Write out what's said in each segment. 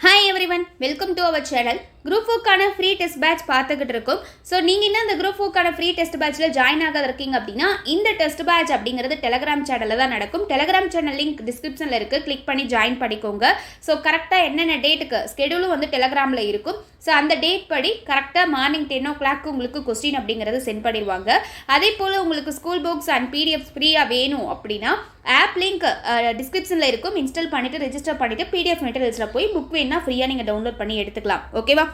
Hi everyone, welcome to our channel. Group 4 free test batch பார்த்துக்கிட்டு இருக்கோம். So நீங்கள் இன்னும் இந்த Group 4 free test batchல ஜாயின் ஆகாத இருக்கீங்க அப்படின்னா இந்த டெஸ்ட் பேட்ச் அப்படிங்கிறது டெலகிராம் சேனலில் தான் நடக்கும். டெலகிராம் சேனல் லிங்க் டிஸ்கிரிப்ஷனில் இருக்குது, கிளிக் பண்ணி ஜாயின் பண்ணிக்கோங்க. ஸோ கரெக்டாக என்னென்ன டேட்டுக்கு ஸ்கெடியூலும் வந்து டெலகிராமில் இருக்கும். ஸோ அந்த டேட் படி கரெக்டாக மார்னிங் 10 o'clock உங்களுக்கு கொஸ்டின் அப்படிங்கிறது சென்ட் பண்ணிடுவாங்க. அதே போல் உங்களுக்கு ஸ்கூல் புக்ஸ் அண்ட் பிடிஎஃப்ஸ் ஃப்ரீயாக வேணும் அப்படின்னா ஆப் லிங்க் டிஸ்கிரிப்ஷனில் இருக்கும். இன்ஸ்டால் பண்ணிவிட்டு ரெஜிஸ்டர் பண்ணிவிட்டு பிடிஎஃப் மெட்டீரியல்ஸில் போய் புக் வேணுன்னா ஃப்ரீயாக நீங்கள் டவுன்லோட் பண்ணி எடுத்துக்கலாம். ஓகேவா?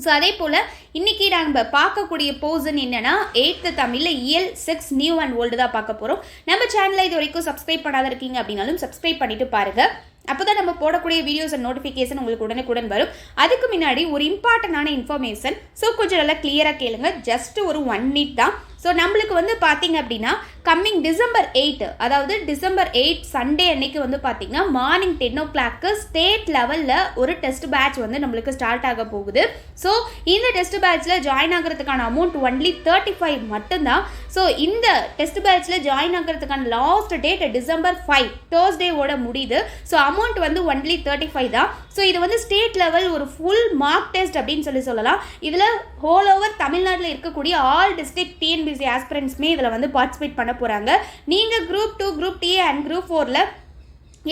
ஸோ அதே போல் இன்றைக்கி நம்ம பார்க்கக்கூடிய போர்ஷன் என்னென்னா 8th தமிழில் இயல் 6 நியூ அண்ட் ஓல்டு தான் பார்க்க போகிறோம். நம்ம சேனலில் இது வரைக்கும் சப்ஸ்கிரைப் பண்ணாத இருக்கீங்க அப்படின்னாலும் சப்ஸ்கிரைப் பண்ணிவிட்டு பாருங்கள். அப்போ தான் நம்ம போடக்கூடிய வீடியோஸ் அண்ட் நோட்டிஃபிகேஷன் உங்களுக்கு உடனுக்குடன் வரும். அதுக்கு முன்னாடி ஒரு இம்பார்ட்டண்டான இன்ஃபர்மேஷன். ஸோ கொஞ்சம் நல்லா கிளியராக கேளுங்க. ஜஸ்ட் ஒரு 1 minute தான். ஸோ நம்மளுக்கு வந்து பார்த்தீங்க அப்படின்னா கம்மிங் டிசம்பர் 8, அதாவது டிசம்பர் 8 சண்டே அன்னைக்கு வந்து பார்த்தீங்கன்னா மார்னிங் 10 o'clock ஸ்டேட் லெவலில் ஒரு டெஸ்ட் பேட்ச் வந்து நம்மளுக்கு ஸ்டார்ட் ஆக போகுது. ஸோ இந்த டெஸ்ட் பேட்ச்சில் ஜாயின் ஆகிறதுக்கான அமௌண்ட் ஒன்லி 35 மட்டும்தான். ஸோ இந்த டெஸ்ட் பேட்ச்சில் ஜாயின் ஆகிறதுக்கான லாஸ்ட் டேட் டிசம்பர் 5 தேர்ஸ்டேவோட முடியுது. ஸோ அமௌண்ட் வந்து ஒன்லி 35 தான். ஸோ இது வந்து ஸ்டேட் லெவல் ஒரு ஃபுல் மார்க் டெஸ்ட் அப்படின்னு சொல்லலாம். இதில் ஹோல் ஓவர் தமிழ்நாட்டில் இருக்கக்கூடிய ஆல் டிஸ்ட்ரிக்ட் டிஎன்பிசி ஆஸ்பிரண்ட்ஸ்மே இதில் வந்து பார்ட்டிசிபேட் பண்ண போகிறாங்க. நீங்கள் group 2, group D and group 4ல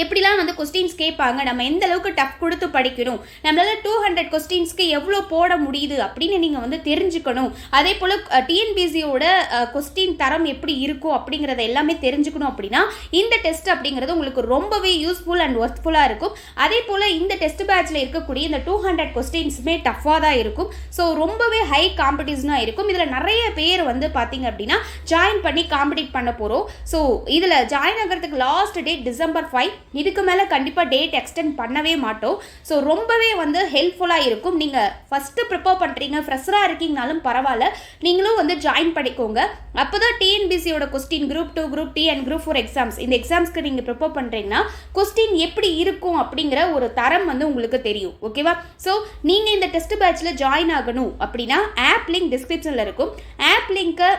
எப்படிலாம் வந்து கொஸ்டின்ஸ் கேட்பாங்க, நம்ம எந்த அளவுக்கு டஃப் கொடுத்து படிக்கணும், நம்மளால் 200 கொஸ்டின்ஸ்க்கு எவ்வளோ போட முடியுது அப்படின்னு நீங்கள் வந்து தெரிஞ்சுக்கணும். அதே போல் டிஎன்பிசியோட கொஸ்டின் தரம் எப்படி இருக்கும் அப்படிங்கிறத எல்லாமே தெரிஞ்சுக்கணும். அப்படின்னா இந்த டெஸ்ட் அப்படிங்கிறது உங்களுக்கு ரொம்பவே யூஸ்ஃபுல் அண்ட் ஒர்த்ஃபுல்லாக இருக்கும். அதே போல் இந்த டெஸ்ட் பேட்சில் இருக்கக்கூடிய இந்த 200 கொஸ்டின்ஸுமே டஃப்பாக தான் இருக்கும். ஸோ ரொம்பவே ஹை காம்படிஷனாக இருக்கும். இதில் நிறைய பேர் வந்து பார்த்தீங்க அப்படின்னா ஜாயின் பண்ணி காம்படிட் பண்ண போகிறோம். ஸோ இதில் ஜாயின் ஆகிறதுக்கு லாஸ்ட் டேட் டிசம்பர் 5. இதுக்கு மேலே கண்டிப்பாக டேட் எக்ஸ்டெண்ட் பண்ணவே மாட்டோம். ஸோ ரொம்பவே வந்து ஹெல்ப்ஃபுல்லாக இருக்கும். நீங்கள் ஃபஸ்ட்டு ப்ரிப்பேர் பண்ணுறீங்க, ஃப்ரெஷராக இருக்கீங்கனாலும் பரவாயில்ல, நீங்களும் வந்து ஜாயின் பண்ணிக்கோங்க. அப்போ தான் டிஎன்பிசியோட question group 2, group D and group 4 exams, இந்த எக்ஸாம்ஸ்க்கு நீங்கள் ப்ரிப்பேர் பண்ணுறீங்கன்னா கொஸ்டின் எப்படி இருக்கும் அப்படிங்கிற ஒரு தரம் வந்து உங்களுக்கு தெரியும். ஓகேவா? ஸோ நீங்கள் இந்த டெஸ்ட் பேட்சில் ஜாயின் ஆகணும் அப்படின்னா ஆப் லிங்க் டிஸ்கிரிப்ஷனில் இருக்கும். ஆப் லிங்க்கை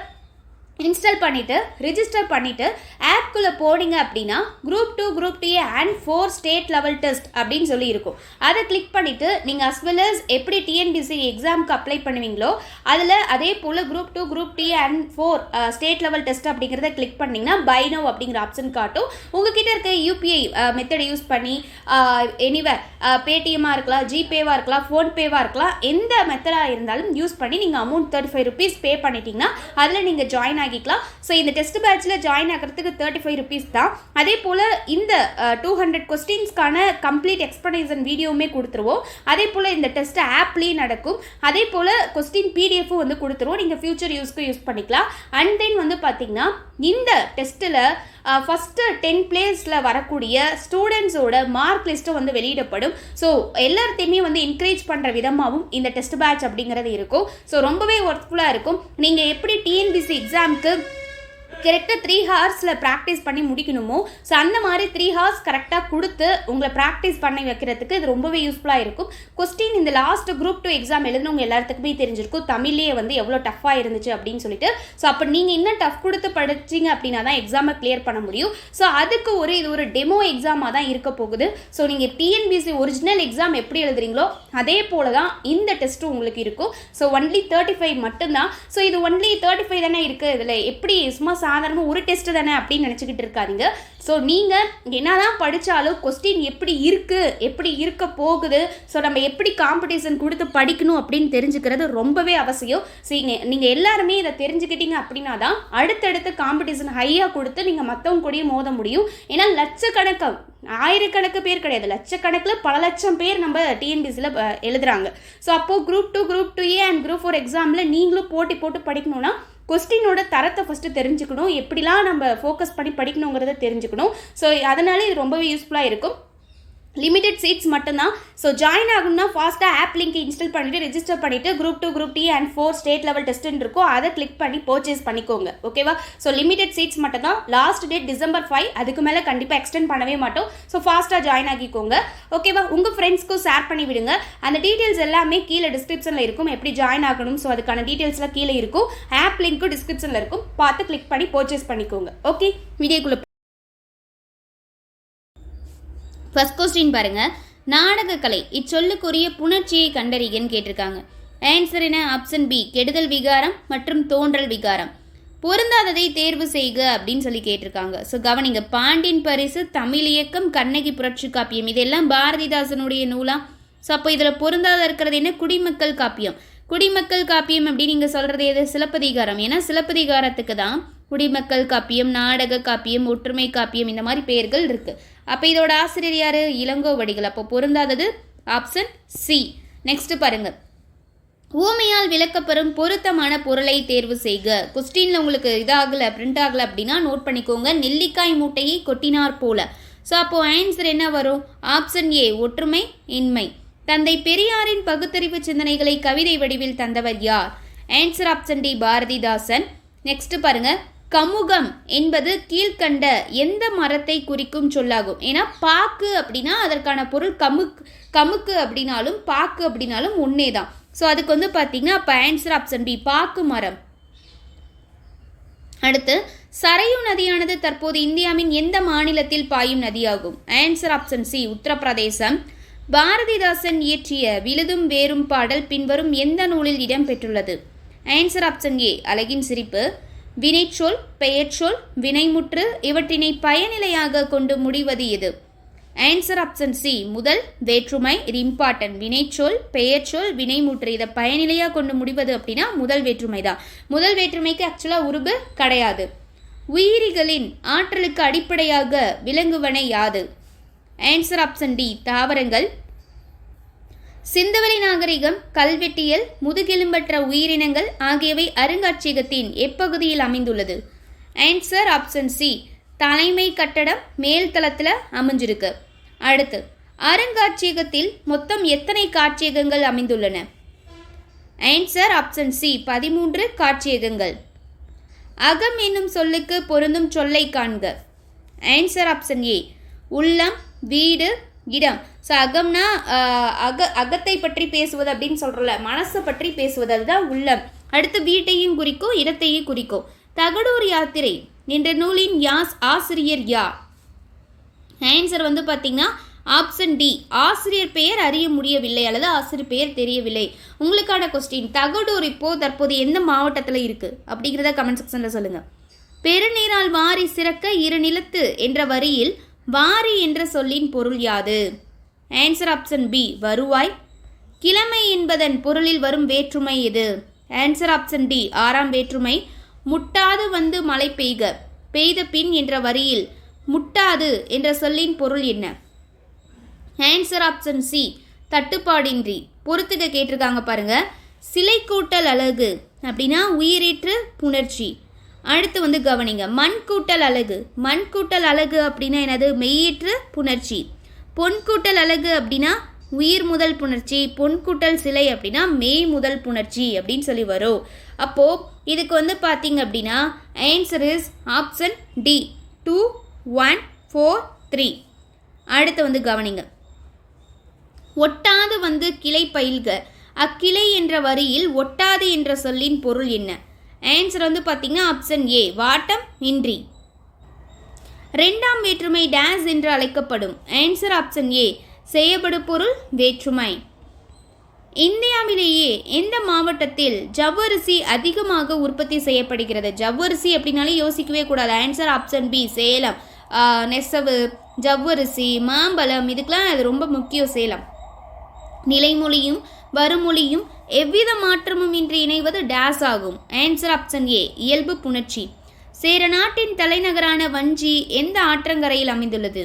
இன்ஸ்டால் பண்ணிவிட்டு ரெஜிஸ்டர் பண்ணிவிட்டு ஆப்குள்ளே போனீங்க அப்படின்னா group 2, group D and 4 state level test அப்படின்னு சொல்லி இருக்கும். அதை கிளிக் பண்ணிவிட்டு நீங்கள் அஸ் வெல் அஸ் எப்படி டிஎன்பிசி எக்ஸாமுக்கு அப்ளை பண்ணுவீங்களோ அதில் அதே போல் group 2, group D and 4 state level test அப்படிங்கிறத கிளிக் பண்ணிங்கன்னா பை நவ் அப்படிங்கிற ஆப்ஷன் காட்டும். உங்ககிட்ட இருக்க யூபிஐ மெத்தடை யூஸ் பண்ணி எனிவே பேடிஎம்மாக இருக்கலாம், ஜிபேவாக இருக்கலாம், ஃபோன்பேவாக இருக்கலாம், எந்த மெத்தடாக இருந்தாலும் யூஸ் பண்ணி நீங்கள் அமௌண்ட் 35 rupees பே பண்ணிட்டீங்கன்னா அதில் நீங்கள் ஜாயின் ஆகிக்கலாம். ஸோ இந்த டெஸ்ட் பேட்சில் ஜாயின் ஆகிறதுக்கு 35 rupees தான். அதே போல் இந்த 200 கொஸ்டின்ஸ்க்கான கம்ப்ளீட் எக்ஸ்பிளனேஷன் வீடியோவுமே கொடுத்துருவோம். அதே போல் இந்த டெஸ்ட் ஆப்லேயும் நடக்கும். அதே போல் கொஸ்டின் பிடிஎஃப்பும் வந்து கொடுத்துருவோம். நீங்கள் ஃபியூச்சர் யூஸ்க்கு யூஸ் பண்ணிக்கலாம். அண்ட் தென் வந்து பார்த்தீங்கன்னா இந்த டெஸ்ட்டில் ஃபஸ்ட்டு 10 பிளேஸில் வரக்கூடிய ஸ்டூடெண்ட்ஸோட மார்க் லிஸ்ட்டு வந்து வெளியிடப்படும். ஸோ எல்லாத்தையுமே வந்து என்கரேஜ் பண்ணுற விதமாகவும் இந்த டெஸ்ட் பேட்ச் அப்படிங்கிறது இருக்கும். ஸோ ரொம்பவே ஒர்க்ஃபுல்லாக இருக்கும். நீங்கள் எப்படி டிஎன்பிசி எக்ஸாமுக்கு கரெக்டாக 3 hours ப்ராக்டிஸ் பண்ணி முடிக்கணுமோ, ஸோ அந்த மாதிரி 3 hours கரெக்டாக கொடுத்து உங்களை ப்ராக்டிஸ் பண்ணி வைக்கிறதுக்கு இது ரொம்பவே யூஸ்ஃபுல்லாக இருக்கும். கொஸ்டின் இந்த லாஸ்ட் குரூப் 2 எக்ஸாம் எழுதுனவங்க எல்லாத்துக்குமே தெரிஞ்சிருக்கும் தமிழ்லேயே வந்து எவ்வளோ டஃப்பாக இருந்துச்சு அப்படின்னு சொல்லிட்டு. ஸோ அப்போ நீங்கள் இன்னும் டஃப் கொடுத்து படிச்சிங்க அப்படின்னா தான் எக்ஸாமை கிளியர் பண்ண முடியும். ஸோ அதுக்கு இது ஒரு டெமோ எக்ஸாமாக தான் இருக்க போகுது. ஸோ நீங்கள் டிஎன்பிசி ஒரிஜினல் எக்ஸாம் எப்படி எழுதுறீங்களோ அதே போல தான் இந்த டெஸ்ட்டும் உங்களுக்கு இருக்கும். ஸோ ஒன்லி 35 மட்டும்தான். ஸோ இது ஒன்லி 35 தானே இருக்குது, இதில் எப்படி சும்மா சாதாரணமாக ஒரு டெஸ்ட் தானே அப்படின்னு நினச்சிக்கிட்டு இருக்காதீங்க. ஸோ நீங்கள் என்னதான் படித்தாலும் கொஸ்டின் எப்படி இருக்குது, எப்படி இருக்க போகுது, ஸோ நம்ம எப்படி காம்படிஷன் கொடுத்து படிக்கணும் அப்படின்னு தெரிஞ்சுக்கிறது ரொம்பவே அவசியம். ஸோ நீங்கள் எல்லாருமே இதை தெரிஞ்சுக்கிட்டீங்க அப்படின்னா தான் அடுத்தடுத்து காம்படிஷன் ஹையாக கொடுத்து நீங்கள் மற்றவங்க கூடயும் மோத முடியும். ஏன்னா லட்சக்கணக்கு, ஆயிரக்கணக்கு பேர் கிடையாது, லட்சக்கணக்கில் பல லட்சம் பேர் நம்ம டிஎன்பிசியில் எழுதுகிறாங்க. ஸோ அப்போது group 2, group 2A and group 4 எக்ஸாமில் நீங்களும் போட்டு படிக்கணும்னா கொஸ்டினோட தரத்தை ஃபஸ்ட்டு தெரிஞ்சுக்கணும், எப்படிலாம் நம்ம ஃபோக்கஸ் பண்ணி படிக்கணுங்கிறத தெரிஞ்சுக்கணும். ஸோ அதனால இது ரொம்பவே யூஸ்ஃபுல்லாக இருக்கும். லிமிடெட் சீட்ஸ் மட்டும்தான். ஸோ ஜாயின் ஆகணும்னா ஃபாஸ்ட்டாக ஆப் லிங்க் இன்ஸ்டால் பண்ணிவிட்டு ரெஜிஸ்டர் பண்ணிவிட்டு group 2, group D and 4 state level டெஸ்ட்டுன்னு இருக்கும், அதை கிளிக் பண்ணி பர்ச்சேஸ் பண்ணிக்கோங்க. ஓகேவா? ஸோ லிமிடெட் சீட்ஸ் மட்டும் தான். லாஸ்ட் டேட் டிசம்பர் 5, அதுக்கு மேலே கண்டிப்பாக எக்ஸ்டெண்ட் பண்ணவே மாட்டோம். ஸோ ஃபாஸ்ட்டாக ஜாயின் ஆகிக்கோங்க. ஓகேவா? உங்கள் ஃப்ரெண்ட்ஸ்க்கும் ஷேர் பண்ணி விடுங்க. அந்த டீட்டெயில்ஸ் எல்லாமே கீழே டிஸ்கிரிப்ஷனில் இருக்கும், எப்படி ஜாயின் ஆகணும். ஸோ அதுக்கான டீட்டெயில்ஸ்லாம் கீழே இருக்கும். ஆப் லிங்க்கும் டிஸ்கிரிப்ஷனில் இருக்கும், பார்த்து கிளிக் பண்ணி பர்ச்சேஸ் பண்ணிக்கோங்க. ஓகே, வீடியோக்குள்ளே ஃபர்ஸ்ட் கொஸ்டின் பாருங்கள். நாடகக்கலை இச்சொல்லுக்குரிய புணர்ச்சியை கண்டறிகன்னு கேட்டிருக்காங்க. ஆன்சர் என்ன? ஆப்ஷன் பி, கெடுதல் விகாரம் மற்றும் தோன்றல் விகாரம். பொருந்தாததை தேர்வு செய்க அப்படின்னு சொல்லி கேட்டிருக்காங்க. ஸோ கவனிங்க, பாண்டியன் பரிசு, தமிழ் இயக்கம், கண்ணகி புரட்சி காப்பியம், இதெல்லாம் பாரதிதாசனுடைய நூலா. ஸோ அப்போ இதில் பொருந்தாத இருக்கிறது என்ன? குடிமக்கள் காப்பியம். குடிமக்கள் காப்பியம் அப்படின்னு நீங்கள் சொல்கிறது எது? சிலப்பதிகாரம். ஏன்னா சிலப்பதிகாரத்துக்கு தான் குடிமக்கள் காப்பியம், நாடக காப்பியம், ஒற்றுமை காப்பியம், இந்த மாதிரி பெயர்கள் இருக்குது. அப்போ இதோட ஆசிரியர் யார்? இளங்கோவடிகள். அப்போ பொருந்தாதது ஆப்ஷன் சி. நெக்ஸ்ட் பாருங்க, ஊமையால் விளக்கப்பெறும் பொருத்தமான பொருளை தேர்வு செய்க. கொஸ்டினில் உங்களுக்கு இதாகலை, பிரிண்ட் ஆகலை அப்படின்னா நோட் பண்ணிக்கோங்க. நெல்லிக்காய் மூட்டையை கொட்டினார் போல. ஸோ அப்போது ஆன்சர் என்ன வரும்? ஆப்ஷன் ஏ, ஒற்றுமை இன்மை. தந்தை பெரியாரின் பகுத்தறிவு சிந்தனைகளை கவிதை வடிவில் தந்தவர் யார்? Answer option D, Bharathidasan. Next பாருங்க, கமுகம் என்பது கீழ்கண்ட எந்த மரத்தை குறிக்கும் சொல்லாகும்? ஏன்னா பாக்கு அப்படின்னா அதற்கான பொருள் கமுக்கு அப்படின்னாலும் பாக்கு அப்படின்னாலும் ஒன்னே தான். ஸோ அதுக்கு வந்து பார்த்தீங்கன்னா அப்போ ஆன்சர் ஆப்ஷன் பி, பாக்கு மரம். அடுத்து, சரையு நதியானது தற்போது இந்தியாவின் எந்த மாநிலத்தில் பாயும் நதியாகும்? Answer option C, Uttar Pradesh. Bharathidasan இயற்றிய விழுதும் வேறும் பாடல் பின்வரும் எந்த நூலில் இடம்பெற்றுள்ளது? ஆன்சர் ஆப்ஷன் ஏ, அழகின் சிரிப்பு. வினைச்சொல், பெயர்ச்சொல், வினைமுற்று இவற்றினை பயனிலையாக கொண்டு முடிவது எது? ஆன்சர் ஆப்ஷன் சி, முதல் வேற்றுமை. இது இம்பார்ட்டன்ட். வினைச்சொல், பெயர்ச்சொல், வினைமுற்று இதை பயனிலையாக கொண்டு முடிவது அப்படின்னா முதல் வேற்றுமை தான். முதல் வேற்றுமைக்கு ஆக்சுவலாக உருபு கிடையாது. உயிரிகளின் ஆற்றலுக்கு அடிப்படையாக விளங்குவன யாது? ஆன்சர் ஆப்ஷன் டி, தாவரங்கள். சிந்துவெளி நாகரிகம், கல்வெட்டியல், முதுகெலும்பற்ற உயிரினங்கள் ஆகியவை அருங்காட்சியகத்தின் எப்பகுதியில் அமைந்துள்ளது? ஆன்சர் ஆப்ஷன் சி, தலைமை கட்டடம் மேல் தளத்தில் அமைஞ்சிருக்கு. அடுத்து, அருங்காட்சியகத்தில் மொத்தம் எத்தனை காட்சியகங்கள் அமைந்துள்ளன? Answer option C, 13 காட்சியகங்கள். அகம் என்னும் சொல்லுக்கு பொருந்தும் சொல்லை காண்க. ஆன்சர் ஆப்ஷன் ஏ, உள்ளம், வீடு, இடம். ஸோ அகம்னா அகத்தை பற்றி பேசுவது அப்படின்னு சொல்கிறோம்ல, மனசை பற்றி பேசுவது, அதுதான் உள்ளம். அடுத்து வீட்டையும் குறிக்கும், இடத்தையும் குறிக்கும். தகடூர் யாத்திரை என்ற நூலின் ஆசிரியர் யார்? ஆன்சர் வந்து பார்த்தீங்கன்னா ஆப்ஷன் டி, ஆசிரியர் பெயர் அறிய முடியவில்லை அல்லது ஆசிரியர் பெயர் தெரியவில்லை. உங்களுக்கான கொஸ்டின், தகடூர் இப்போது தற்போது எந்த மாவட்டத்தில் இருக்குது அப்படிங்கிறத கமெண்ட் செக்ஷனில் சொல்லுங்கள். பெருநீரால் வாரி சிறக்க இரு நிலத்து என்ற வரியில் வாரி என்ற சொல்லின் பொருள் யாது? ஆன்சர் ஆப்ஷன் பி, வருவாய். கிழமை என்பதன் பொருளில் வரும் வேற்றுமை எது? ஆன்சர் ஆப்ஷன் டி, 6ஆம் வேற்றுமை. முட்டாது வந்து மழை பெய்க, பெய்த பின் என்ற வரியில் முட்டாது என்ற சொல்லின் பொருள் என்ன? ஆன்சர் ஆப்ஷன் சி, தட்டுப்பாடின்றி. பொறுத்துக்க கேட்டிருக்காங்க பாருங்க. சிலை கூட்டல் அழகு அப்படின்னா உயிரீற்று புணர்ச்சி. அடுத்து வந்து கவனிங்க, மண் கூட்டல் அழகு. மண் கூட்டல் அழகு அப்படின்னா என்னது? மெய்யீற்று புணர்ச்சி. பொன் கூட்டல் அழகு அப்படின்னா உயிர் முதல் புணர்ச்சி. பொன் கூட்டல் சிலை அப்படின்னா மெய் முதல் புணர்ச்சி அப்படின்னு சொல்லி வரும். அப்போது இதுக்கு வந்து பார்த்தீங்க அப்படின்னா ஆன்சர் இஸ் ஆப்ஷன் டி, 2, 1, 4, 3. அடுத்து வந்து கவனிங்க, ஒட்டாது வந்து கிளை பயில்க, அக்கிளை என்ற வரியில் ஒட்டாது என்ற சொல்லின் பொருள் என்ன? ஆன்சர் வந்து பார்த்தீங்கன்னா ஆப்ஷன் ஏ, வாட்டம் இன்றி. 2ஆம் வேற்றுமை டேஸ் என்று அழைக்கப்படும். ஆன்சர் ஆப்ஷன் ஏ, செய்யப்படு பொருள் வேற்றுமை. இந்தியாவிலேயே எந்த மாவட்டத்தில் ஜவ்வரிசி அதிகமாக உற்பத்தி செய்யப்படுகிறது? ஜவ்வரிசி அப்படின்னாலே யோசிக்கவே கூடாது. Answer option B, Salem. நெசவு, ஜவ்வரிசி, மாம்பழம் இதுக்கெலாம் அது ரொம்ப முக்கியம் சேலம். நிலைமொழியும் வருமொழியும் எவ்வித மாற்றமும் இன்றி இணைவது டேஸ் ஆகும். ஆன்சர் ஆப்ஷன் ஏ, இயல்பு புணர்ச்சி. சேர நாட்டின் தலைநகரான வஞ்சி எந்த ஆற்றங்கரையில் அமைந்துள்ளது?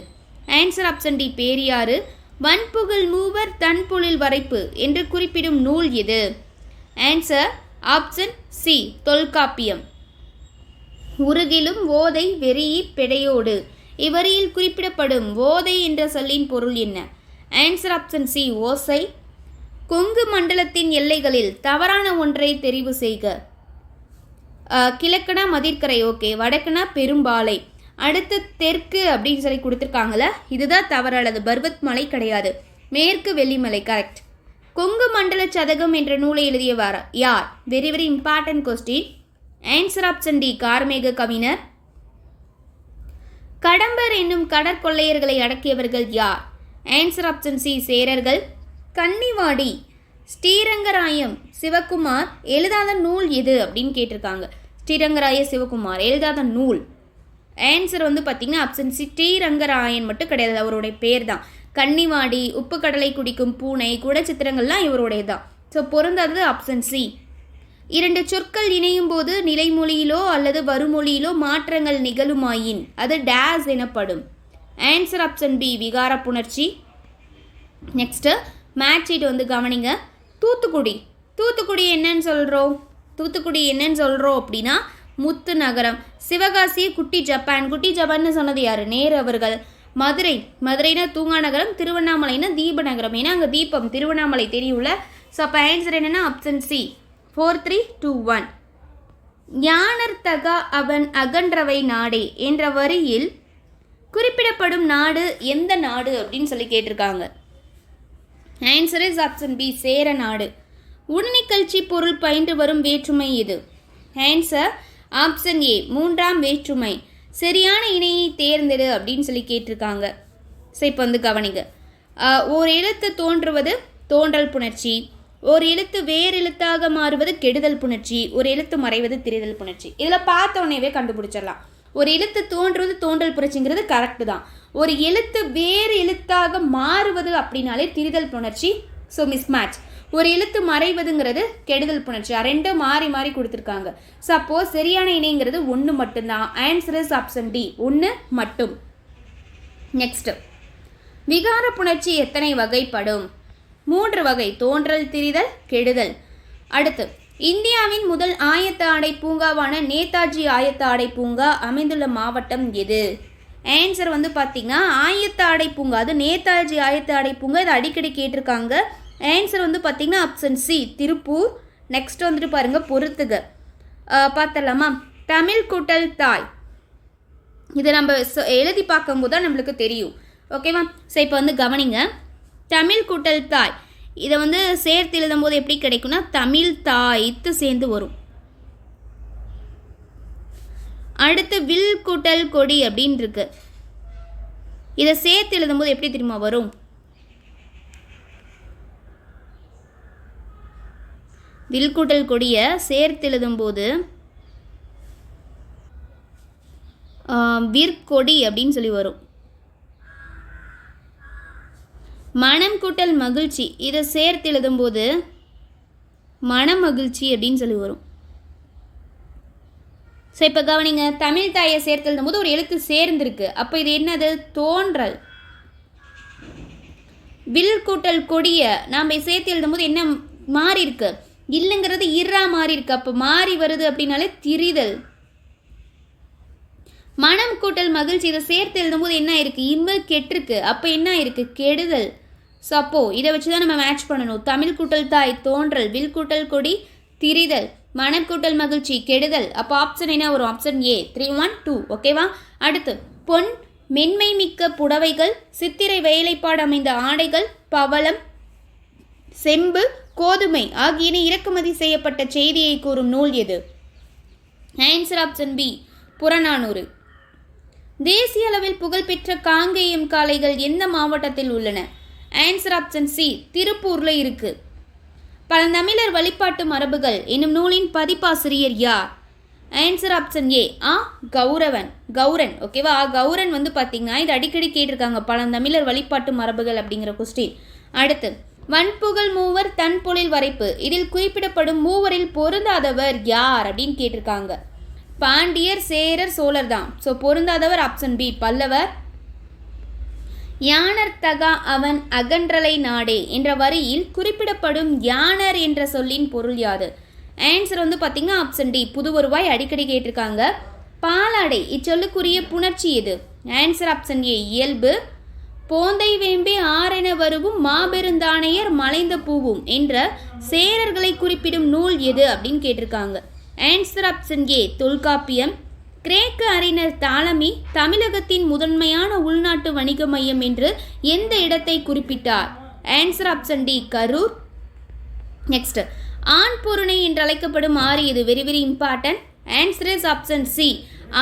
ஆன்சர் ஆப்ஷன் டி, பேரியாறு. வன்புகழ் மூவர் தன்பொழில் வரைப்பு என்று குறிப்பிடும் நூல் எது? Answer option C, Tolkappiyam. உருகிலும் ஓதை வெறியி பெடையோடு இவ்வரியில் குறிப்பிடப்படும் ஓதை என்ற சொல்லின் பொருள் என்ன? ஆன்சர் ஆப்ஷன் சி, ஓசை. கொங்கு மண்டலத்தின் எல்லைகளில் தவறான ஒன்றை தெரிவு செய்க. கிழக்குனா மதிர்கரை, ஓகே. வடக்குனா பெரும்பாலை. அடுத்து தெற்கு அப்படின்னு சொல்லி கொடுத்துருக்காங்கள, இதுதான் தவறு அல்லது பர்வத் மலை கிடையாது. மேற்கு வெள்ளிமலை, கரெக்ட். கொங்கு மண்டல சதகம் என்ற நூலை எழுதியவர் யார்? Very very important question. Answer option D, Karmega கவிஞர். கடம்பர் என்னும் கடற்கொள்ளையர்களை அடக்கியவர்கள் யார்? ஆன்சர் ஆப்ஷன் சி சேரர்கள். கன்னிவாடி ஸ்ரீரங்கராயம் சிவகுமார் எழுதாத நூல் எது அப்படின்னு கேட்டிருக்காங்க. ஸ்ரீரங்கராய சிவகுமார் எழுதாத நூல் ஆன்சர் வந்து பார்த்திங்கன்னா ஆப்ஷன் சி ஸ்ரீரங்கராயன் மட்டும் கிடையாது, அவருடைய பேர் தான். கன்னிவாடி, உப்பு கடலை குடிக்கும் பூனை, குடச்சித்திரங்கள்லாம் இவருடைய தான். So பொருந்தாதது option C. 2 சொற்கள் இணையும் போது நிலைமொழியிலோ அல்லது வருமொழியிலோ மாற்றங்கள் நிகழுமாயின் அது டேஸ் எனப்படும். ஆன்சர் ஆப்ஷன் பி விகார புணர்ச்சி. நெக்ஸ்ட்டு மேட்ச் ஷீட் வந்து கவனிங்க. தூத்துக்குடி என்னன்னு சொல்கிறோம் அப்படின்னா முத்து நகரம். சிவகாசி குட்டி ஜப்பான்னு சொன்னது யார்? நேரு அவர்கள். மதுரைனா தூங்கா நகரம், திருவண்ணாமலைனா தீப நகரம். ஏன்னா அங்கே தீபம் திருவண்ணாமலை தெரியும்ல. ஸோ அப்போ ஆன்சர் என்னென்னா ஆப்ஷன் சி. 4 3 2 1. ஞானர் தகா அவன் அகன்றவை நாடே என்ற வரியில் குறிப்பிடப்படும் நாடு எந்த நாடு அப்படின்னு சொல்லி கேட்டிருக்காங்க. ஆன்சர் இஸ் ஆப்ஷன் பி சேர நாடு. உடனிக்கல்ச்சி பொருள் பயின்று வரும் வேற்றுமை இது. ஆன்சர் ஆப்ஷன் ஏ 3ஆம் வேற்றுமை. சரியான இணையை தேர்ந்தெடு அப்படின்னு சொல்லி கேட்டிருக்காங்க. ஸோ இப்போ வந்து கவனிங்க. ஓர் எழுத்து தோன்றுவது தோன்றல் புணர்ச்சி, ஒரு எழுத்து வேறு எழுத்தாக மாறுவது கெடுதல் புணர்ச்சி, ஒரு எழுத்து மறைவது திரிதல் புணர்ச்சி. இதில் பார்த்தோன்னே கண்டுபிடிச்சிடலாம். ஒரு எழுத்து தோன்றுவது தோன்றல் புணர்ச்சிங்கிறது கரெக்டு தான். ஒரு எழுத்து வேறு எழுத்தாக மாறுவது அப்படின்னாலே திரிதல் புணர்ச்சி. So mismatch. ஒரு எழுத்து மறைவதுங்கிறது கெடுதல் புணர்ச்சி. ரெண்டும் மாறி கொடுத்துருக்காங்க. ஸோ அப்போது சரியான இணைங்கிறது 1 மட்டும்தான். ஆன்சர் இஸ் ஆப்ஷன் டி 1 மட்டும். நெக்ஸ்ட், விகார புணர்ச்சி எத்தனை வகைப்படும்? 3 வகை. தோன்றல், திரிதல், கெடுதல். அடுத்து, இந்தியாவின் முதல் ஆயத்த ஆடை பூங்காவான நேதாஜி ஆயத்த ஆடை பூங்கா அமைந்துள்ள மாவட்டம் எது? ஆன்சர் வந்து பார்த்திங்கன்னா ஆயத்த ஆடை பூங்கா, அது நேதாஜி ஆயத்த ஆடை பூங்கா. இது அடிக்கடி கேட்டிருக்காங்க. ஆன்சர் வந்து பார்த்திங்கன்னா ஆப்ஷன் சி திருப்பூர். நெக்ஸ்ட் வந்துட்டு பாருங்கள் பொறுத்துக. பார்த்துடலாமா? தமிழ் கூட்டல் தாய், இதை நம்ம எழுதி பார்க்கும்போது தான் நம்மளுக்கு தெரியும். ஓகேவா? ஸோ இப்போ வந்து கவனிங்க. தமிழ் கூட்டல் தாய் இதை வந்து சேர்த்து எழுதும் போது எப்படி கிடைக்கும்னா தமிழ் தாய்த்து சேர்ந்து வரும். அடுத்து வில் கூட்டல் கொடி அப்படின்னு இருக்கு. இதை சேர்த்து எழுதும் போது எப்படி தெரியுமா வரும்? வில் கூட்டல் கொடியை சேர்த்து எழுதும்போது விற்கொடி அப்படின்னு சொல்லி வரும். மனம் கூட்டல் மகிழ்ச்சி, இதை சேர்த்து எழுதும்போது மன மகிழ்ச்சி அப்படின்னு சொல்லி வரும். ஸோ இப்போ கவனிங்க. தமிழ் தாயை சேர்த்து எழுதும்போது ஒரு எழுத்து சேர்ந்துருக்கு. அப்போ இது என்னது? தோன்றல். வில் கூட்டல் கொடியை நாம் சேர்த்து எழுதும்போது என்ன மாறி இருக்கு? இல்லைங்கிறது இறா மாறி இருக்கு. அப்போ மாறி வருது அப்படின்னாலே திரிதல். மனம் கூட்டல் மகிழ்ச்சி இதை சேர்த்து எழுதும்போது என்ன ஆயிருக்கு? இம்மு கெட்டிருக்கு. அப்போ என்ன ஆயிருக்கு? கெடுதல். ஸோ அப்போது இதை வச்சு தான் நம்ம மேட்ச் பண்ணணும். தமிழ் கூட்டல் தாய் தோன்றல், வில் கூட்டல் கொடி திரிதல், மனம் கூட்டல் மகிழ்ச்சி கெடுதல். அப்போ ஆப்ஷன் என்ன வரும்? Option A 3 1 2. ஓகேவா? அடுத்து, பொன் மென்மை மிக்க புடவைகள், சித்திரை வேலைப்பாடு அமைந்த ஆடைகள், பவளம், செம்பு, கோதுமை ஆகியன இறக்குமதி செய்யப்பட்ட செய்தியை கூறும் நூல் எது? Answer option B Purananuru. தேசிய அளவில் புகழ்பெற்ற காங்கேயம் காளைகள் எந்த மாவட்டத்தில் உள்ளன? ஆன்சர் ஆப்ஷன் சி திருப்பூர்ல இருக்கு. பழந்தமிழர் வழிபாட்டு மரபுகள் என்னும் நூலின் பதிப்பாசிரியர் யார்? Answer option A கௌரன். ஓகேவா? கௌரன் வந்து பார்த்தீங்கன்னா இது அடிக்கடி கேட்டிருக்காங்க, பழந்தமிழர் வழிபாட்டு மரபுகள் அப்படிங்கிற கொஸ்டின். அடுத்து, வன்புகழ் மூவர் தன் பொழில் வரைப்பு, இதில் குறிப்பிடப்படும் மூவரில் பொருந்தாதவர் யார் அப்படின்னு கேட்டிருக்காங்க. பாண்டியர், சேரர், சோழர் தான். ஸோ பொருந்தாதவர் ஆப்ஷன் பி பல்லவர். யானர் தகா அவன் அகன்றலை நாடே என்ற வரியில் குறிப்பிடப்படும் யானர் என்ற சொல்லின் பொருள் யாது? ஆன்சர் வந்து பார்த்தீங்கன்னா ஆப்ஷன் டி புதுவருவாய். அடிக்கடி கேட்டிருக்காங்க. பாலாடை இச்சொல்லுக்குரிய புணர்ச்சி எது? ஆன்சர் ஆப்ஷன் ஏ இயல்பு. போந்தை வேம்பே ஆரென வருவும் மாபெருந்தானையர் மலைந்த பூவும் என்ற சேரர்களை குறிப்பிடும் நூல் எது அப்படின்னு கேட்டிருக்காங்க. Answer option A Tolkappiyam. கிரேக்க அறிஞர் தாலமி தமிழகத்தின் முதன்மையான உள்நாட்டு வணிக மையம் என்று எந்த இடத்தை குறிப்பிட்டார்? Answer option D Karur. Next, Aan Porunai என்று அழைக்கப்படும் ஆறு இது? Very very important. Answer is option C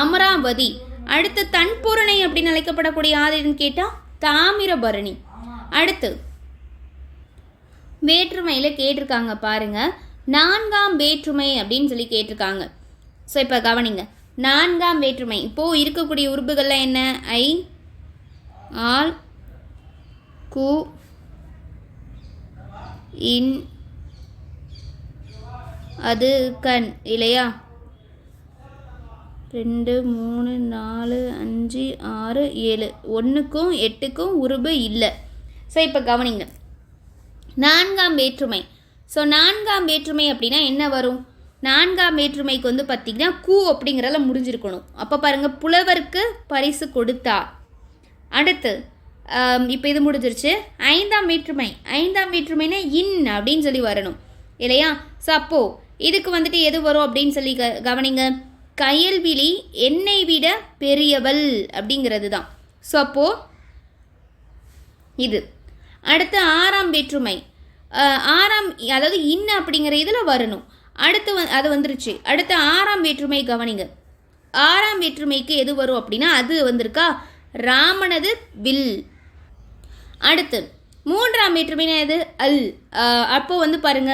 Amaravathi. அடுத்து, தன் பொருணை அப்படின்னு அழைக்கப்படக்கூடிய ஆறுன்னு கேட்டால் தாமிரபரணி. அடுத்து வேற்றுமையில் கேட்டிருக்காங்க பாருங்க, நான்காம் வேற்றுமை அப்படின்னு சொல்லி கேட்டிருக்காங்க. ஸோ இப்போ கவனிங்க, நான்காம் வேற்றுமை இப்போது இருக்கக்கூடிய உறுப்புகள்லாம் என்ன? ஐ, ஆல், கு, இன், அது, கண் இல்லையா? 2 3 4 5 6 7 1க்கும் 8க்கும் உருபு இல்லை. ஸோ இப்போ கவனிங்க, நான்காம் வேற்றுமை. ஸோ நான்காம் வேற்றுமை அப்படின்னா என்ன வரும்? நான்காம் வேற்றுமைக்கு வந்து பார்த்திங்கன்னா கூ அப்படிங்கிறத முடிஞ்சிருக்கணும். அப்போ பாருங்கள், புலவருக்கு பரிசு கொடுத்தார். அடுத்து இப்போ இது முடிஞ்சிருச்சு. ஐந்தாம் வேற்றுமை, ஐந்தாம் வேற்றுமைனா இன் அப்படின்னு சொல்லி வரணும் இல்லையா? ஸோ அப்போது இதுக்கு வந்துட்டு எது வரும் அப்படின்னு சொல்லி கவனிங்க, கயல்விழி என்னை விட பெரியவள் அப்படிங்கிறது தான். ஸோ அப்போது இது. அடுத்து ஆறாம் வேற்றுமை, ஆறாம் அதாவது இன் அப்படிங்கிற இதில் வரணும். அடுத்து அது வந்துருச்சு. அடுத்து ஆறாம் வேற்றுமை கவனிங்க, ஆறாம் வேற்றுமைக்கு எது வரும் அப்படின்னா அது வந்திருக்கா, ராமனது வில். அடுத்து மூன்றாம் வேற்றுமைனா எது? அல். அப்போ வந்து பாருங்க,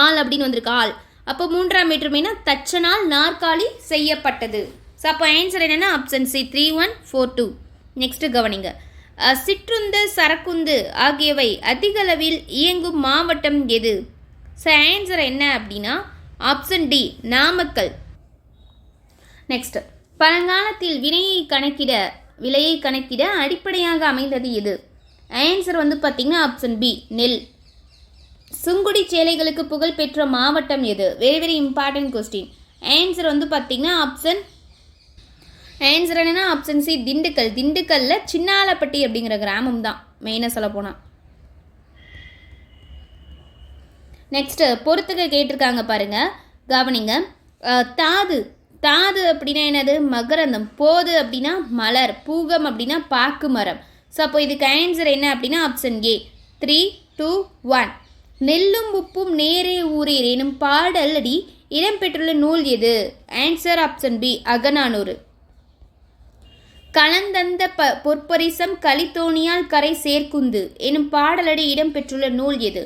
ஆள் அப்படின்னு வந்திருக்கு, ஆள். அப்போ மூன்றாம் வேற்றுமைனா தச்சனால் நாற்காலி செய்யப்பட்டது. ஸோ அப்போ ஆன்சர் என்னென்னா ஆப்ஷன் சி 3142. நெக்ஸ்ட்டு கவனிங்க, சிற்றுந்து சரக்குந்து ஆகியவை அதிகளவில் இயங்கும் மாவட்டம் எது? ஸோ ஆன்சர் என்ன அப்படின்னா ஆப்ஷன் டி நாமக்கல். நெக்ஸ்ட், பழங்காலத்தில் விலையை கணக்கிட அடிப்படையாக அமைந்தது எது? ஆன்சர் வந்து பார்த்திங்கன்னா ஆப்ஷன் பி நெல். சுங்குடி சேலைகளுக்கு புகழ்பெற்ற மாவட்டம் எது? Very very important question. Answer வந்து பார்த்திங்கன்னா ஆன்சர் என்னன்னா ஆப்ஷன் சி திண்டுக்கல். திண்டுக்கல்லில் சின்னாலப்பட்டி அப்படிங்கிற கிராமம் தான் மெயினாக சொல்ல போனால். நெக்ஸ்ட்டு பொறுத்துக்க கேட்டிருக்காங்க பாருங்கள், கவனிங்க. தாது, தாது அப்படின்னா என்னது? மகரந்தம். போது அப்படின்னா மலர். பூகம் அப்படின்னா பாக்கு மரம். ஸோ அப்போ இதுக்கு ஆன்சர் என்ன அப்படின்னா ஆப்ஷன் ஏ 3 2 1. நெல்லும் உப்பும் நேரே ஊரீர் எனும் பாடல் அடி இடம்பெற்றுள்ள நூல் எது? Answer option B Agananuru. களந்தந்த பொற்பரிசம் கலித்தோணியால் கரை சேர்க்குந்து எனும் பாடலடி இடம்பெற்றுள்ள நூல் எது?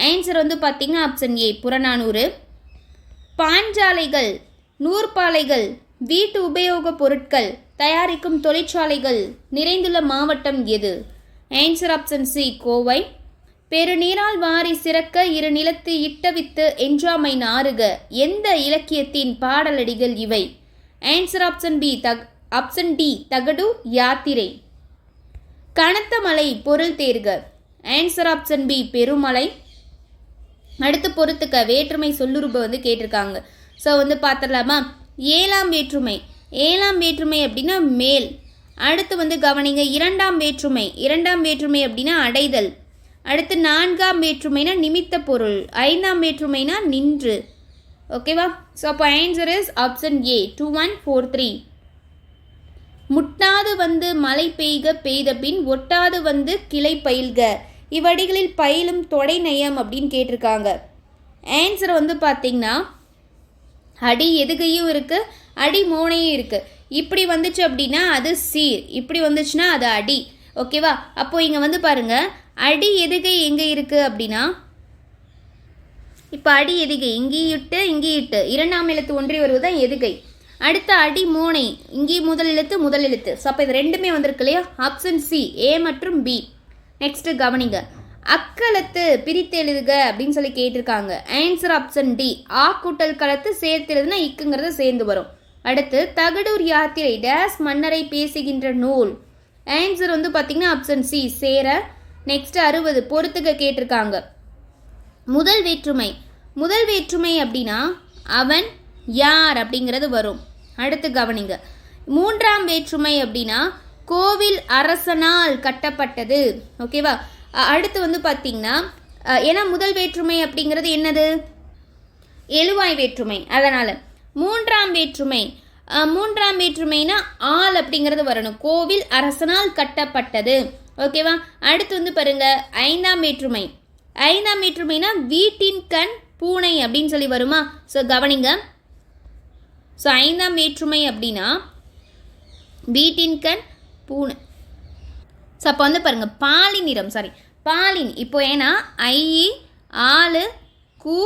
ஆன்சர் வந்து பார்த்திங்கன்னா ஆப்ஷன் ஏ புறநானூறு. பாஞ்சாலைகள், நூற்பாலைகள், வீட்டு உபயோகப் பொருட்கள் தயாரிக்கும் தொழிற்சாலைகள் நிறைந்துள்ள மாவட்டம் எது? Answer option C Kovai. பெருநீரால் வாரி சிறக்க இரு நிலத்து இட்டவித்து என்றாமை நாறுக எந்த இலக்கியத்தின் பாடலடிகள் இவை? Answer option B option D தகடு யாத்திரை. கனத்த மலை பொருள் தேர்க. ஆன்சர் ஆப்ஷன் பி பெருமலை. அடுத்து பொறுத்துக்க வேற்றுமை சொல்லுறுப்பு வந்து கேட்டிருக்காங்க. ஸோ வந்து பார்த்துடலாமா? ஏழாம் வேற்றுமை, ஏழாம் வேற்றுமை அப்படின்னா மேல். அடுத்து வந்து கவனிங்க, இரண்டாம் வேற்றுமை, இரண்டாம் வேற்றுமை அப்படின்னா அடைதல். அடுத்து நான்காம் வேற்றுமைனா நிமித்த பொருள். ஐந்தாம் வேற்றுமைனா நின்று. ஓகேவா? ஸோ அப்போ ஆன்சர் இஸ் ஆப்ஷன் ஏ 2143. முட்டாது வந்து மழை பெய்த பின் ஒட்டாது வந்து கிளை பயில்க இவ்வடிகளில் பயிலும் தொடை நயம் அப்படின்னு கேட்டிருக்காங்க. ஆன்சர் வந்து பார்த்திங்கன்னா அடி எதுகையும் இருக்குது, அடி மோனையும் இருக்குது. இப்படி வந்துச்சு அப்படின்னா அது சீர், இப்படி வந்துச்சுன்னா அது அடி. ஓகேவா? அப்போது இங்கே வந்து பாருங்கள், அடி எதுகை எங்கே இருக்குது அப்படின்னா, இப்போ அடி எதுகை இங்கேயும் இட்டு இரண்டாம் எழுத்து ஒன்றி வருவதுதான் எதுகை. அடுத்த அடி மோனை இங்கேயும் முதல் எழுத்து. ஸோ அப்போ இது ரெண்டுமே வந்திருக்கு இல்லையா? ஆப்ஷன் சி ஏ மற்றும் பி. நெக்ஸ்ட் கவனிங்க, அக்களத்து பிரித்து எழுதுக அப்படின்னு சொல்லி கேட்டிருக்காங்க. ஆன்சர் ஆப்ஷன் டி ஆ கூட்டல் களத்து சேர்த்து எழுதுனா இக்குங்கிறது சேர்ந்து வரும். அடுத்து தகடூர் யாத்திரை டேஸ் மன்னரை பேசுகின்ற நூல். ஆன்சர் வந்து பார்த்திங்கன்னா ஆப்ஷன் சி சேர. நெக்ஸ்ட் 60 பொறுத்துக்க கேட்டிருக்காங்க. முதல் வேற்றுமை அப்படின்னா அவன் யார் அப்படிங்கிறது வரும். அடுத்து கவனிங்க, மூன்றாம் வேற்றுமை அப்படின்னா கோவில் அரசனால் கட்டப்பட்டது. ஓகேவா? அடுத்து வந்து பார்த்திங்கன்னா ஏன்னா முதல் வேற்றுமை அப்படிங்கிறது என்னது? எழுவாய் வேற்றுமை. அதனால் மூன்றாம் வேற்றுமைனா ஆள் அப்படிங்கிறது வரணும். கோவில் அரசனால் கட்டப்பட்டது. ஓகேவா? அடுத்து வந்து பாருங்க, ஐந்தாம் வேற்றுமைனா வீட்டின் கண் பூனை அப்படின்னு சொல்லி வருமா? ஸோ கவனிங்க, ஸோ ஐந்தாம் வேற்றுமை அப்படின்னா வீட்டின் கண் பூனை. ஸோ அப்போ வந்து பாருங்கள் பாலின் நிறம் பாலின் இப்போ ஏன்னா ஐ ஆளு கு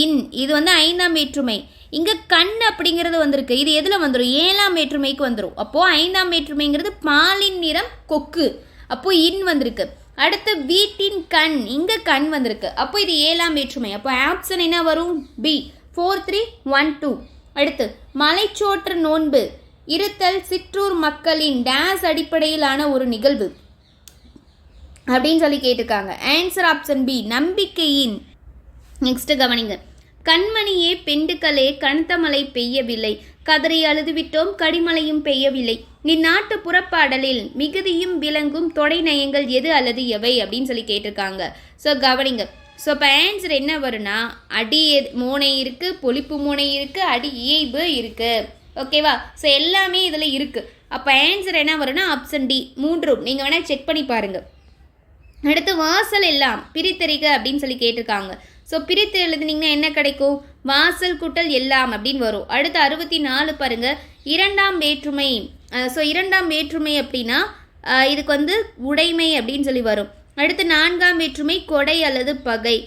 இன் இது வந்து 5ஆம் வேற்றுமை. இங்கே கண் அப்படிங்கிறது வந்திருக்கு. இது எதில் வந்துடும்? 7ஆம் வேற்றுமைக்கு வந்துடும். அப்போது 5ஆம் வேற்றுமைங்கிறது பாலின் நிறம் கொக்கு. அப்போது இன் வந்திருக்கு. அடுத்து வீட்டின் கண், இங்கே கண் வந்திருக்கு. அப்போ இது 7ஆம் வேற்றுமை. அப்போ ஆப்ஷன் என்ன வரும்? பி. 4 3 1 2. அடுத்து மலைச்சோற்று நோன்பு இருத்தல் சிற்றூர் மக்களின் டேஸ் அடிப்படையிலான ஒரு நிகழ்வு அப்படின்னு சொல்லி கேட்டிருக்காங்க. ஆன்சர் ஆப்ஷன் பி, நம்பிக்கையின். நெக்ஸ்ட் கவனிங்க. கண்மணியே பெண்டுக்களே கனத்த மழை பெய்யவில்லை, கதறி அழுதுவிட்டோம் கடிமழையும் பெய்யவில்லை, நீ நாட்டு புறப்பாடலில் மிகுதியும் விளங்கும் தொடை நயங்கள் எது அல்லது எவை அப்படின்னு சொல்லி கேட்டிருக்காங்க. ஸோ கவனிங்க. ஸோ இப்போ ஆன்சர் என்ன வரும்னா அடி மோனை இருக்குது, பொழிப்பு மோனை இருக்குது, அடி இயைபு இருக்குது. ஓகேவா? ஸோ எல்லாமே இதில் இருக்குது. அப்போ ஆன்சர் என்ன வரும்னா ஆப்ஷன் டி 3. நீங்கள் வேணால் செக் பண்ணி பாருங்கள். அடுத்து வாசல் எல்லாம் பிரித்தறிக அப்படின்னு சொல்லி கேட்டிருக்காங்க. ஸோ பிரித்து எழுதுனீங்கன்னா என்ன கிடைக்கும்? வாசல் கூட்டல் எல்லாம் அப்படின்னு வரும். அடுத்து 64 பாருங்க, 2ஆம் வேற்றுமை. ஸோ 2ஆம் வேற்றுமை அப்படின்னா இதுக்கு வந்து உடைமை அப்படின்னு சொல்லி வரும். அடுத்து 4ஆம் வேற்றுமை கொடை அல்லது பகை.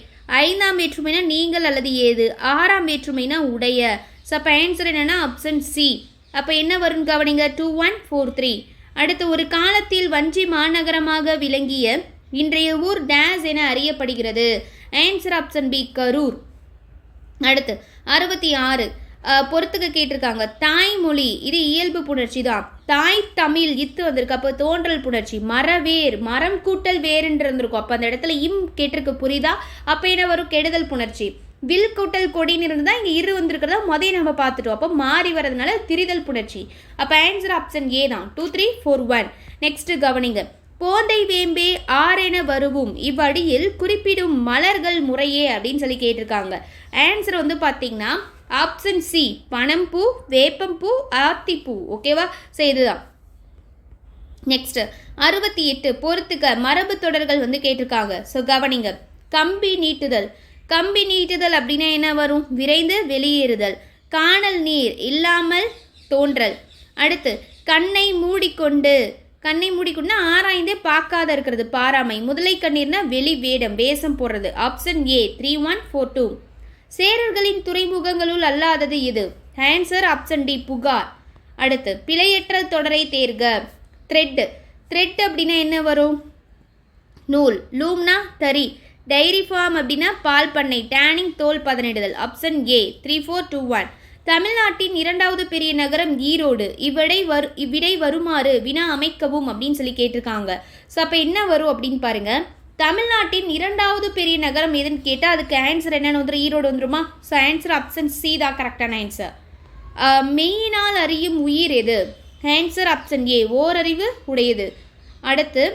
5ஆம் வேற்றுமைனா நீங்கள் அல்லது ஏது. 6ஆம் வேற்றுமைனா உடைய. ஸோ அப்போ ஆன்சர் என்னென்னா ஆப்ஷன் சி. அப்போ என்ன வரும்னு கவனிங்க. 2 1 4 3. அடுத்து ஒரு காலத்தில் வஞ்சி மாநகரமாக விளங்கிய இன்றைய ஊர் டேஸ் என அறியப்படுகிறது. Answer option B, Karur. அடுத்து 66 பொறுத்துக்க கேட்டிருக்காங்க. தாய்மொழி இது இயல்பு புணர்ச்சி தான். தாய் தமிழ் இத்து வந்திருக்கு. அப்போ தோன்றல் புணர்ச்சி. மரவேர் மரம் கூட்டல் வேறுன்று இருந்திருக்கும். அப்போ அந்த இடத்துல இம் கேட்டிருக்கு. புரியுதா? அப்போ என்ன வரும்? கெடுதல் புணர்ச்சி. வில் கூட்டல் கொடின்னு இருந்தால் இங்கே இரு வந்திருக்கிறதா முதல் நம்ம பார்த்துட்டோம். அப்போ மாறி வரதுனால திரிதல் புணர்ச்சி. அப்போ ஆன்சர் ஆப்ஷன் ஏ தான். 2 3 4 1. நெக்ஸ்ட் கவனிங்க. போந்தை வேம்பே ஆரென வருவும் இவ்வடியில் குறிப்பிடும் மலர்கள் முறையே அப்படின்னு சொல்லி கேட்டிருக்காங்க. ஆன்சர் வந்து பார்த்தீங்கன்னா ஆப்ஷன் சி, பனம்பூ, வேப்பம்பூ, ஆத்திப்பூ. ஓகேவா? ஸோ இதுதான். நெக்ஸ்ட் 68 பொறுத்துக்க மரபு தொடர்கள் வந்து கேட்டிருக்காங்க. ஸோ கவனிங்க. கம்பி நீட்டுதல். கம்பி நீட்டுதல் அப்படின்னா என்ன வரும்? விரைந்து வெளியேறுதல். காணல் நீர் இல்லாமல் தோன்றல். அடுத்து கண்ணை மூடிக்கொண்டு. கண்ணை மூடிக்கொண்டு ஆராய்ந்தே பார்க்காத இருக்கிறது பாராமை. முதலை கண்ணீர்னா வெளி வேடம் வேஷம் போடுறது. Option A 3 1 4 2. சேரர்களின் துறைமுகங்களுள் அல்லாதது இது. ஆன்சர் ஆப்ஷன் டி, புகார். அடுத்து பிழையற்ற தொடரை தேர்க. த்ரெட். த்ரெட் அப்படின்னா என்ன வரும்? நூல். லூம்னா தறி. டைரி ஃபார்ம் அப்படின்னா பால் பண்ணை. டேனிங் தோல் பதனிடுதல். Option A 3 4 2 1. தமிழ்நாட்டின் 2வது பெரிய நகரம் ஈரோடு. இவ்விடை வருமாறு வினா அமைக்கவும் அப்படின்னு சொல்லி கேட்டிருக்காங்க. ஸோ அப்போ என்ன வரும் அப்படின்னு பாருங்க. தமிழ்நாட்டின் 2வது பெரிய நகரம் எதுன்னு கேட்டால் அதுக்கு ஆன்சர் என்னென்னு வந்துடும்? ஈரோடு வந்துருமா? ஸோ ஆன்சர் ஆப்ஷன் சி தான் கரெக்டான ஆன்சர். மெய்யினால் அறியும் உயிர் எது? ஆன்சர் ஆப்ஷன் ஏ, ஓரறிவு உடையது. அடுத்து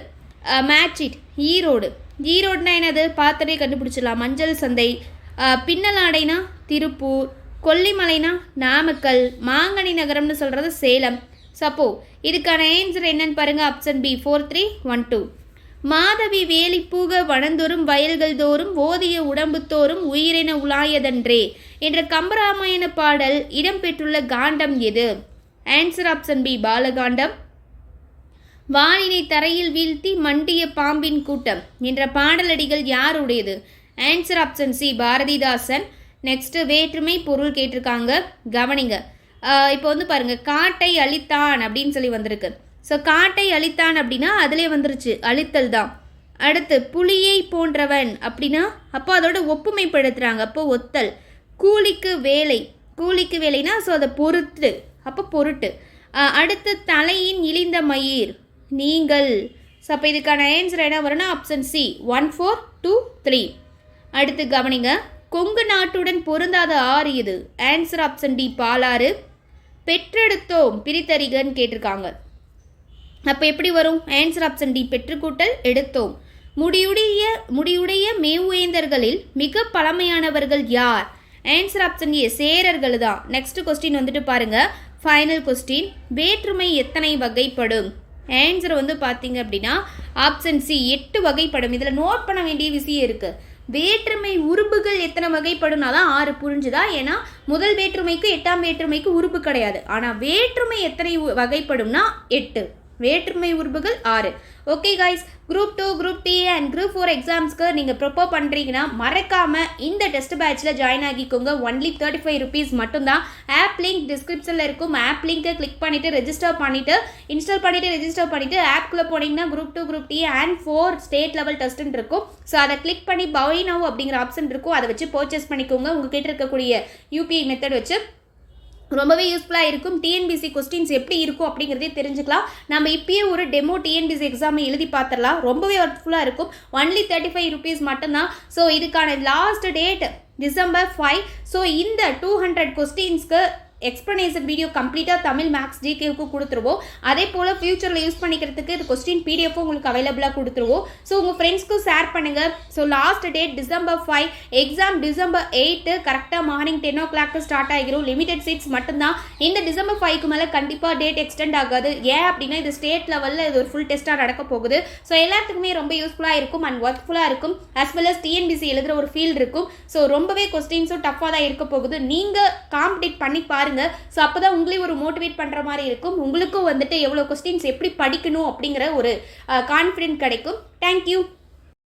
மேட்சிட் ஈரோடு. ஈரோடுனா என்னது? பார்த்தனே கண்டுபிடிச்சிடலாம். மஞ்சள் சந்தை. பின்னலாடைனா திருப்பூர். கொல்லிமலைனா நாமக்கல். மாங்கனி நகரம்னு சொல்கிறது சேலம். சப்போ இதுக்கான ஆன்சர் என்னன்னு பாருங்கள். Option B 4 3 1 2. மாதவி வேலிப்பூக வனந்தோறும் வயல்கள் தோறும் ஓதிய உடம்பு தோறும் உயிரென உலாயதன்றே என்ற கம்பராமாயண பாடல் இடம்பெற்றுள்ள காண்டம் எது? Answer option B, Balakandam. வாளினை தரையில் வீழ்த்தி மண்டிய பாம்பின் கூட்டம் என்ற பாடலடிகள் யாருடையது? Answer option C, Bharathidasan. Next வேற்றுமை பொருள் கேட்டிருக்காங்க. கவனிங்க. இப்போ வந்து பாருங்கள், காட்டை அழித்தான் அப்படின்னு சொல்லி வந்திருக்கு. ஸோ காட்டை அழித்தான் அப்படின்னா அதிலே வந்துருச்சு, அழித்தல் தான். அடுத்து புலியை போன்றவன் அப்படின்னா அப்போ அதோட ஒப்புமைப்படுத்துகிறாங்க. அப்போ ஒத்தல். கூலிக்கு வேலை. கூலிக்கு வேலைனா ஸோ அதை பொறுத்து, அப்போ பொருட்டு. அடுத்து தலையின் இழிந்த மயிர் நீங்கள். ஸோ அப்போ இதுக்கான ஆன்சர் என்ன வரும்னா ஆப்ஷன் சி 1 4 2 3. அடுத்து கவனிங்க. கொங்கு நாட்டுடன் பொருந்தாத ஆறு இது? Answer option D, Palar. பெற்றெடுத்தோம் பிரித்தறிகன்னு கேட்டிருக்காங்க. அப்போ எப்படி வரும்? ஆன்சர் ஆப்ஷன் டி, பெற்றுக்கூட்டல் எடுத்தோம். முடியுடைய மேவுவேந்தர்களில் மிக பழமையானவர்கள் யார்? ஆன்சர் ஆப்ஷன் ஏ, சேரர்கள் தான். நெக்ஸ்ட் கொஸ்டின் வந்துட்டு பாருங்க, ஃபைனல் கொஸ்டின். வேற்றுமை எத்தனை வகைப்படும்? ஆன்சர் வந்து பார்த்தீங்க அப்படின்னா ஆப்ஷன் சி 8 வகைப்படும். இதில் நோட் பண்ண வேண்டிய விஷயம் இருக்குது. வேற்றுமை உறுப்புகள் எத்தனை வகைப்படும்னா தான் 6. புரிஞ்சுதா? ஏன்னா முதல் வேற்றுமைக்கு 8ஆம் வேற்றுமைக்கு உறுப்பு கிடையாது. ஆனால் வேற்றுமை எத்தனை வகைப்படும்னா 8. வேற்றுமை உறுப்புகள் 6. Okay guys, group 2, group D and group 4 எக்ஸாம்ஸ்க்கு நீங்கள் ப்ரிப்பேர் பண்ணுறீங்கன்னா மறக்காமல் இந்த டெஸ்ட் பேட்சில் ஜாயின் ஆகிக்கோங்க. ஒன்லி 35 ருபீஸ் மட்டும்தான். ஆப் லிங்க் டிஸ்கிரிப்ஷனில் இருக்கும். ஆப் லிங்க்கை கிளிக் பண்ணிவிட்டு ரெஜிஸ்டர் பண்ணிவிட்டு இன்ஸ்டால் பண்ணிவிட்டு ரெஜிஸ்டர் பண்ணிவிட்டு ஆப்குள்ளே போனீங்கன்னா group 2, group D and 4 state level டெஸ்ட்டுன்னு இருக்கும். ஸோ அதை கிளிக் பண்ணி பை நவ் அப்படிங்கிற ஆப்ஷன் இருக்கும். அதை வச்சு பர்ச்சேஸ் பண்ணிக்கோங்க. உங்ககிட்ட இருக்கக்கூடிய யூபிஐ மெத்தட் வச்சு ரொம்பவே யூஸ்ஃபுல்லாக இருக்கும். டிஎன்பிசி கொஸ்டின்ஸ் எப்படி இருக்கும் அப்படிங்கிறதே தெரிஞ்சுக்கலாம். நம்ம இப்பயே ஒரு டெமோ டிஎன்பிசி எக்ஸாமை எழுதி பார்த்துடலாம். ரொம்பவே ஒர்க்ஃபுல்லாக இருக்கும். ஒன்லி 35 ருபீஸ் மட்டும்தான். ஸோ இதுக்கான லாஸ்ட் டேட் December 5. ஸோ இந்த 200 கொஸ்டின்ஸ்க்கு எக்ஸ்ப்ளனேஷன் வீடியோ கம்ப்ளீட்டாக தமிழ் மேக்ஸ் ஜிகேவுக்கு கொடுத்துருவோம். அதே போல் ஃபியூச்சரில் யூஸ் பண்ணிக்கிறதுக்கு இது கொஸ்டின் பிடிஎஃப்பும் உங்களுக்கு அவைலபிளாக கொடுத்துருவோம். ஸோ உங்கள் ஃப்ரெண்ட்ஸ்க்கும் ஷேர் பண்ணுங்கள். So last date December 5, exam December 8 கரெக்டாக மார்னிங் 10 o'clock ஸ்டார்ட் ஆகிரும். லிமிடெட் சீட்ஸ் மட்டும்தான். இந்த December 5க்கு மேலே கண்டிப்பாக டேட் எக்ஸ்டெண்ட் ஆகாது. ஏன் அப்படின்னா இது ஸ்டேட் லெவலில் இது ஒரு ஃபுல் டெஸ்ட்டாக நடக்க போகுது. ஸோ எல்லாத்துக்குமே ரொம்ப யூஸ்ஃபுல்லாக இருக்கும் அண்ட் ஒர்க்ஃபுல்லாக இருக்கும். அஸ் வெல் அஸ் டிஎன்பிசி எழுதுகிற ஒரு ஃபீல்டு இருக்கும். ஸோ ரொம்பவே கொஸ்டின்ஸும் டஃப்பாக தான் இருக்க போகுது. நீங்கள் காம்படிட் பண்ணி பாருங்கள். ஸோ அப்போ தான் உங்களையும் ஒரு மோட்டிவேட் பண்ணுற மாதிரி இருக்கும். உங்களுக்கும் வந்துட்டு எவ்வளோ கொஸ்டின்ஸ் எப்படி படிக்கணும் அப்படிங்கிற ஒரு கான்ஃபிடென்ட் கிடைக்கும். தேங்க்யூ.